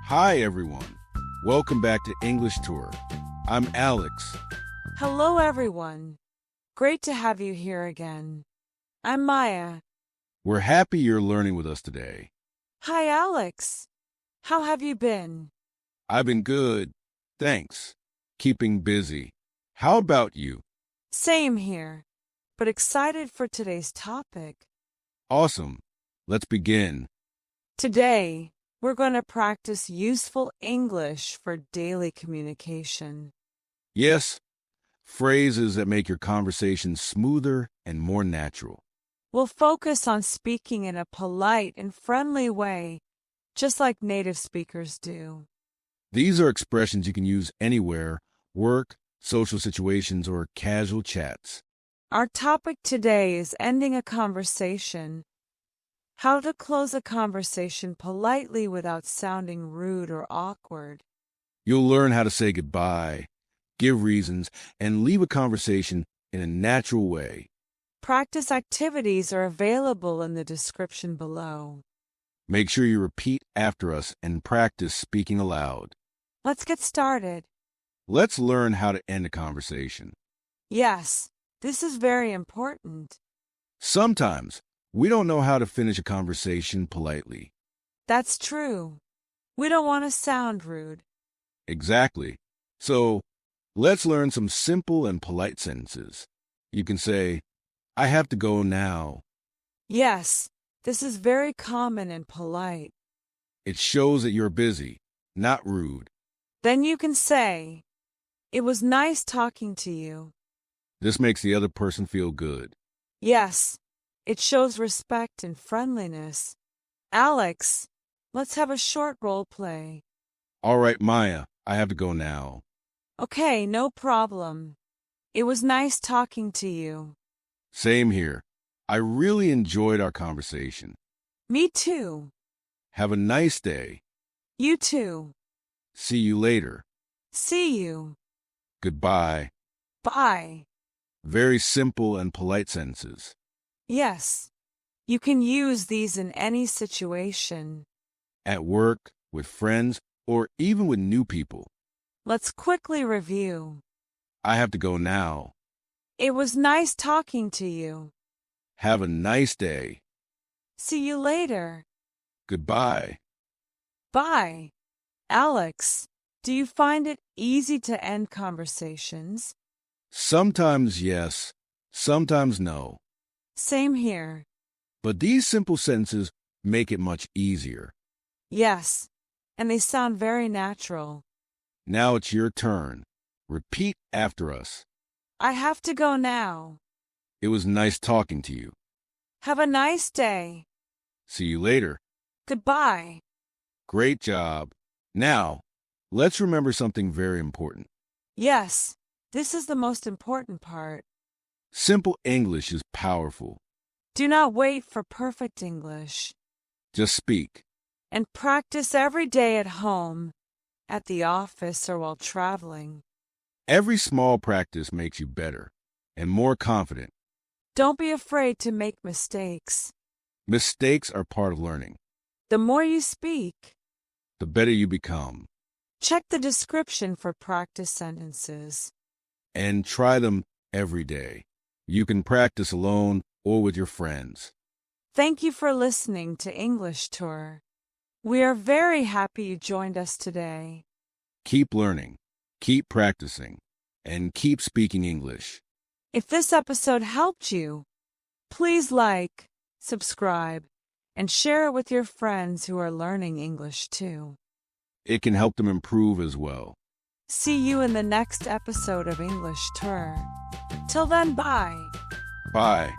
Hi, everyone. Welcome back to English Tour. I'm Alex. Hello, everyone. Great to have you here again. I'm Maya. We're happy you're learning with us today. Hi, Alex. How have you been? I've been good. Thanks. Keeping busy. How about you? Same here, but excited for today's topic. Awesome. Let's begin. Today, we're going to practice useful English for daily communication. Yes, phrases that make your conversation smoother and more natural. We'll focus on speaking in a polite and friendly way, just like native speakers do. These are expressions you can use anywhere, work, social situations, or casual chats. Our topic today is ending a conversation. How to close a conversation politely without sounding rude or awkward. You'll learn how to say goodbye, give reasons, and leave a conversation in a natural way. Practice activities are available in the description below. Make sure you repeat after us and practice speaking aloud. Let's get started. Let's learn how to end a conversation. Yes, this is very important. Sometimes we don't know how to finish a conversation politely. That's true. We don't want to sound rude. Exactly. So let's learn some simple and polite sentences. You can say, I have to go now. Yes, this is very common and polite. It shows that you're busy, not rude. Then you can say, it was nice talking to you. This makes the other person feel good. Yes, it shows respect and friendliness. Alex, let's have a short role play. All right, Maya, I have to go now. Okay, no problem. It was nice talking to you. Same here. I really enjoyed our conversation. Me too. Have a nice day. You too. See you later. See you. Goodbye. Bye. Very simple and polite sentences. Yes, you can use these in any situation. At work, with friends, or even with new people. Let's quickly review. I have to go now. It was nice talking to you. Have a nice day. See you later. Goodbye. Bye. Alex, do you find it easy to end conversations? Sometimes yes, sometimes no. Same here. But these simple sentences make it much easier. Yes, and they sound very natural. Now it's your turn. Repeat after us. I have to go now. It was nice talking to you. Have a nice day. See you later. Goodbye. Great job. Now, let's remember something very important. Yes, this is the most important part. Simple English is powerful. Do not wait for perfect English. Just speak. And practice every day at home, at the office, or while traveling. Every small practice makes you better and more confident. Don't be afraid to make mistakes. Mistakes are part of learning. The more you speak, The better you become. check the description for practice sentences. And try them every day. You can practice alone or with your friends. Thank you for listening to English Tour. We are very happy you joined us today. Keep learning, keep practicing, and keep speaking English. If this episode helped you, please like, subscribe, and share it with your friends who are learning English too. It can help them improve as well. See you in the next episode of English Tour. Till then, bye. Bye.